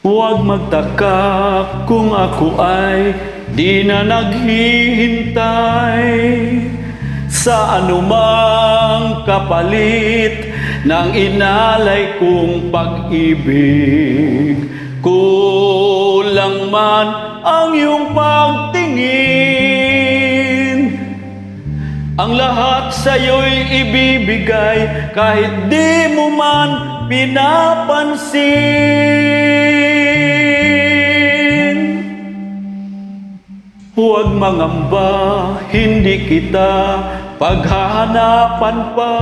Huwag magtaka kung ako ay di na naghihintay sa anumang kapalit ng inalay kong pag-ibig. Kulang man ang iyong pagtingin, ang lahat sa'yo'y ibibigay kahit di mo man pinapansin. Huwag mangamba, hindi kita paghahanapan pa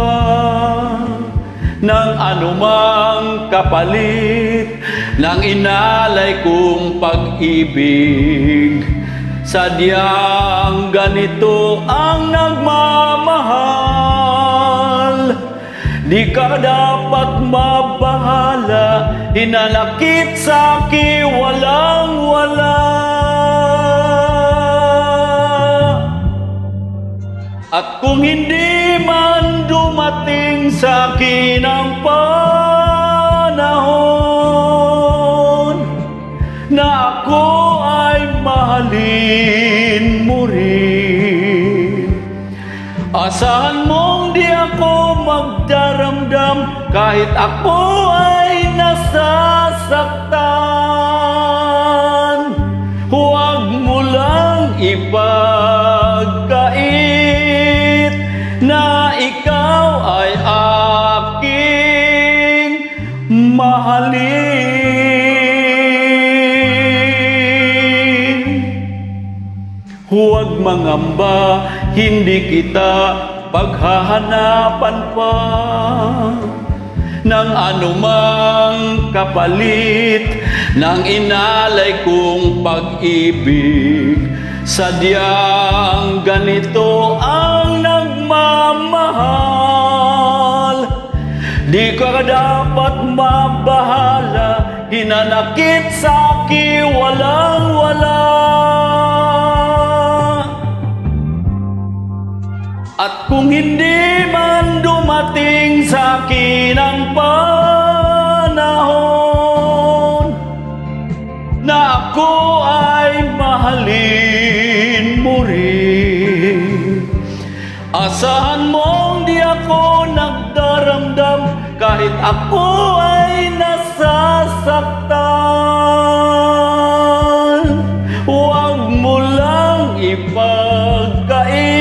ng anumang kapalit ng inalay kong pag-ibig. Sadyang ganito ang nagmamahal, di ka dapat mabahala, hinanakit sa'kin walang-wala. At kung hindi man dumating sa'kin ang panahon na ako ay mahalin mo rin, asahan mong di ako magdaramdam kahit ako ay nasasaktan. Huwag mo lang ipagkait na ikaw ay aking mahalin. Huwag mangamba, hindi kita paghahanapan pa ng anumang kapalit ng inalay kong pag-ibig. Sadyang ganito ang nagmamahal, di ka dapat mabahala, hinanakit sa'kin walang-wala. At kung hindi man dumating sa'kin ang panahon na ako ay mahalin mo rin, asahan mong di ako nagdaramdam kahit ako ay nasasaktan. Huwag mo lang ipagkait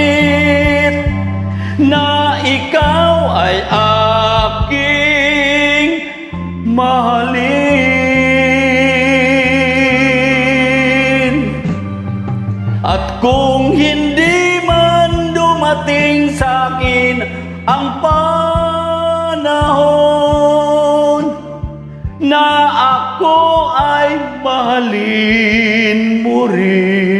na ikaw ay aking mahalin. At kung hindi man dumating sa'kin ang panahon na ako ay mahalin mo rin,